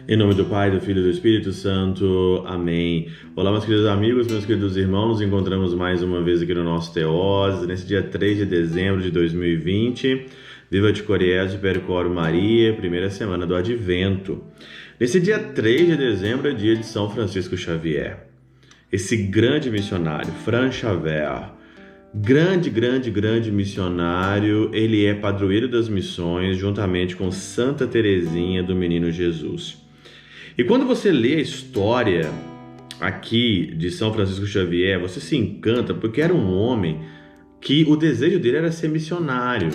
Em nome do Pai, do Filho e do Espírito Santo. Amém. Olá, meus queridos amigos, meus queridos irmãos. Nos encontramos mais uma vez aqui no nosso Teose, nesse dia 3 de dezembro de 2020. Viva de Coriés, Percoro Maria, primeira semana do Advento. Nesse dia 3 de dezembro é dia de São Francisco Xavier. Esse grande missionário, Franz Xavier, grande missionário, ele é padroeiro das missões, juntamente com Santa Teresinha do Menino Jesus. E quando você lê a história aqui de São Francisco Xavier, você se encanta porque era um homem que o desejo dele era ser missionário.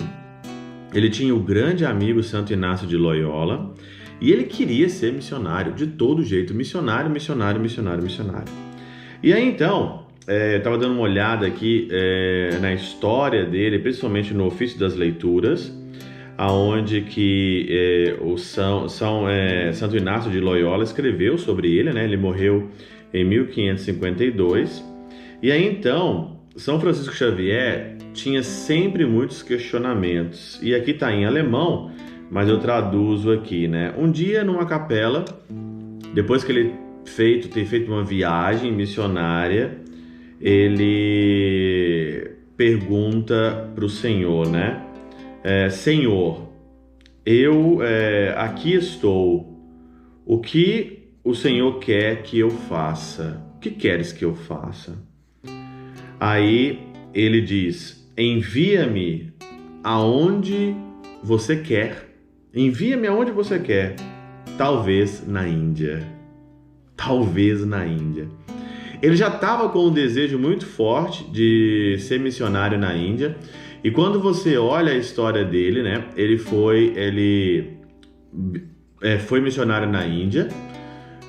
Ele tinha o grande amigo Santo Inácio de Loyola e ele queria ser missionário, de todo jeito, missionário. E aí então, eu estava dando uma olhada aqui na história dele, principalmente no Ofício das Leituras, aonde que o Santo Inácio de Loyola escreveu sobre ele, né? Ele morreu em 1552. E aí então, São Francisco Xavier tinha sempre muitos questionamentos. E aqui está em alemão, mas eu traduzo aqui, né? Um dia numa capela, depois que ele ter feito uma viagem missionária, ele pergunta para o Senhor, né? Senhor, eu aqui estou. O que o Senhor quer que eu faça? O que queres que eu faça? Aí ele diz: envia-me aonde você quer. Envia-me aonde você quer. Talvez na Índia. Ele já estava com um desejo muito forte de ser missionário na Índia. E quando você olha a história dele, né? Ele foi missionário na Índia,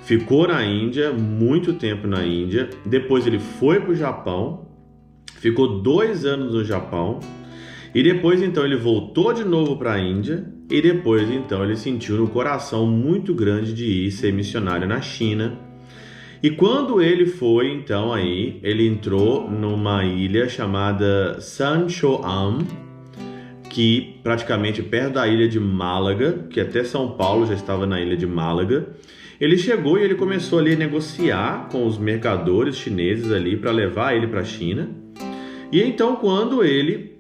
ficou na Índia, muito tempo na Índia. Depois ele foi para o Japão, ficou 2 anos no Japão. E depois então ele voltou de novo para a Índia. E depois então ele sentiu no coração muito grande de ir ser missionário na China. E quando ele foi, então, aí, ele entrou numa ilha chamada Sanchoam, que praticamente perto da ilha de Málaga, que até São Paulo já estava na ilha de Málaga. Ele chegou e ele começou ali a negociar com os mercadores chineses ali para levar ele para a China. E então, quando ele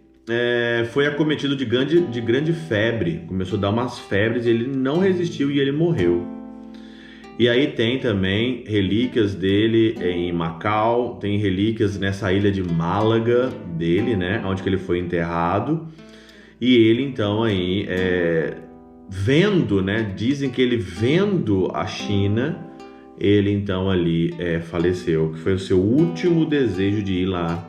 foi acometido de grande febre, começou a dar umas febres, ele não resistiu e ele morreu. E aí tem também relíquias dele em Macau, tem relíquias nessa ilha de Málaga dele, né, onde que ele foi enterrado. E ele então aí vendo, né, dizem que ele vendo a China, ele então ali faleceu, que foi o seu último desejo de ir lá.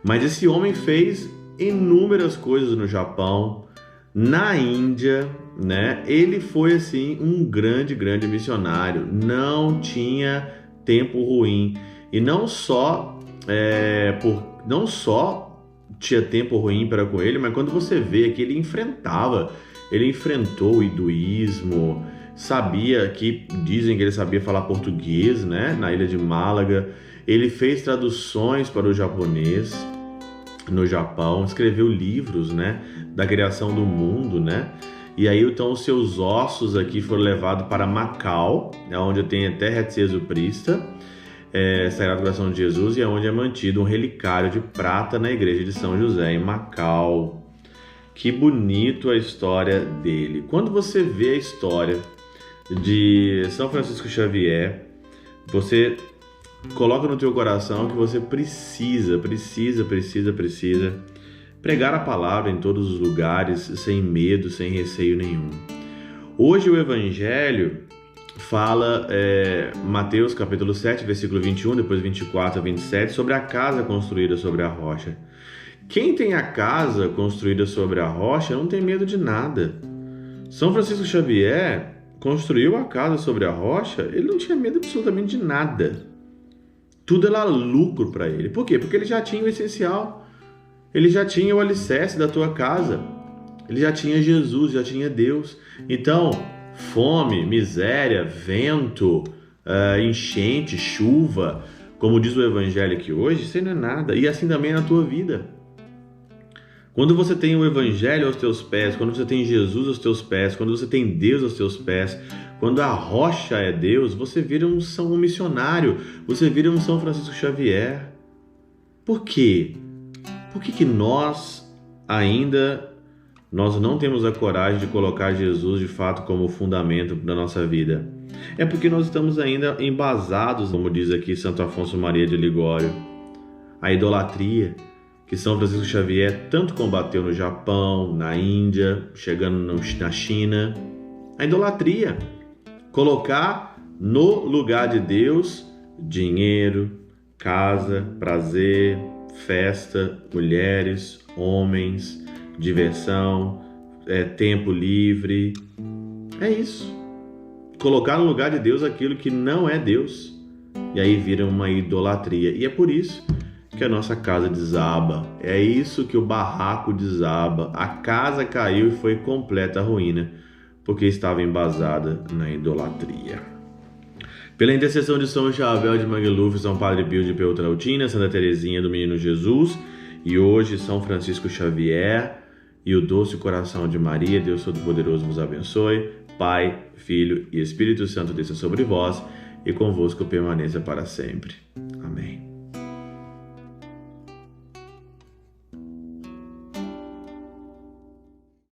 Mas esse homem fez inúmeras coisas no Japão, na Índia, né? Ele foi assim um grande missionário, não tinha tempo ruim. E não só tinha tempo ruim para com ele, mas quando você vê que ele enfrentou o hinduísmo, dizem que ele sabia falar português, né? Na ilha de Málaga, ele fez traduções para o japonês no Japão, escreveu livros, né, da criação do mundo, né? E aí então os seus ossos aqui foram levados para Macau, onde tem até Retsezu Prista, Sagrado Coração de Jesus, e é onde é mantido um relicário de prata na igreja de São José em Macau. Que bonito a história dele. Quando você vê a história de São Francisco Xavier, você coloca no teu coração que você precisa pregar a palavra em todos os lugares, sem medo, sem receio nenhum. Hoje o Evangelho fala, Mateus capítulo 7, versículo 21, depois 24 a 27, sobre a casa construída sobre a rocha. Quem tem a casa construída sobre a rocha não tem medo de nada. São Francisco Xavier construiu a casa sobre a rocha, ele não tinha medo absolutamente de nada. Tudo era lucro para ele. Por quê? Porque ele já tinha o essencial. Ele já tinha o alicerce da tua casa. Ele já tinha Jesus, já tinha Deus. Então, fome, miséria, vento, enchente, chuva, como diz o Evangelho aqui hoje, isso não é nada. E assim também na tua vida. Quando você tem o Evangelho aos teus pés, quando você tem Jesus aos teus pés, quando você tem Deus aos teus pés, quando a rocha é Deus, você vira um missionário, você vira um São Francisco Xavier. Por quê? Por que nós não temos a coragem de colocar Jesus de fato como fundamento da nossa vida? É porque nós estamos ainda embasados, como diz aqui Santo Afonso Maria de Ligório, a idolatria que São Francisco Xavier tanto combateu no Japão, na Índia, chegando na China. A idolatria. Colocar no lugar de Deus dinheiro, casa, prazer, festa, mulheres, homens, diversão, tempo livre. É isso. Colocar no lugar de Deus aquilo que não é Deus. E aí vira uma idolatria. E é por isso que a nossa casa desaba. É isso que o barraco desaba. A casa caiu e foi completa ruína, porque estava embasada na idolatria. Pela intercessão de São Chabel de Mangluf, São Padre Pio de Peltrautina, Santa Teresinha do Menino Jesus e hoje São Francisco Xavier e o doce coração de Maria, Deus Todo-Poderoso vos abençoe. Pai, Filho e Espírito Santo desça sobre vós e convosco permaneça para sempre. Amém.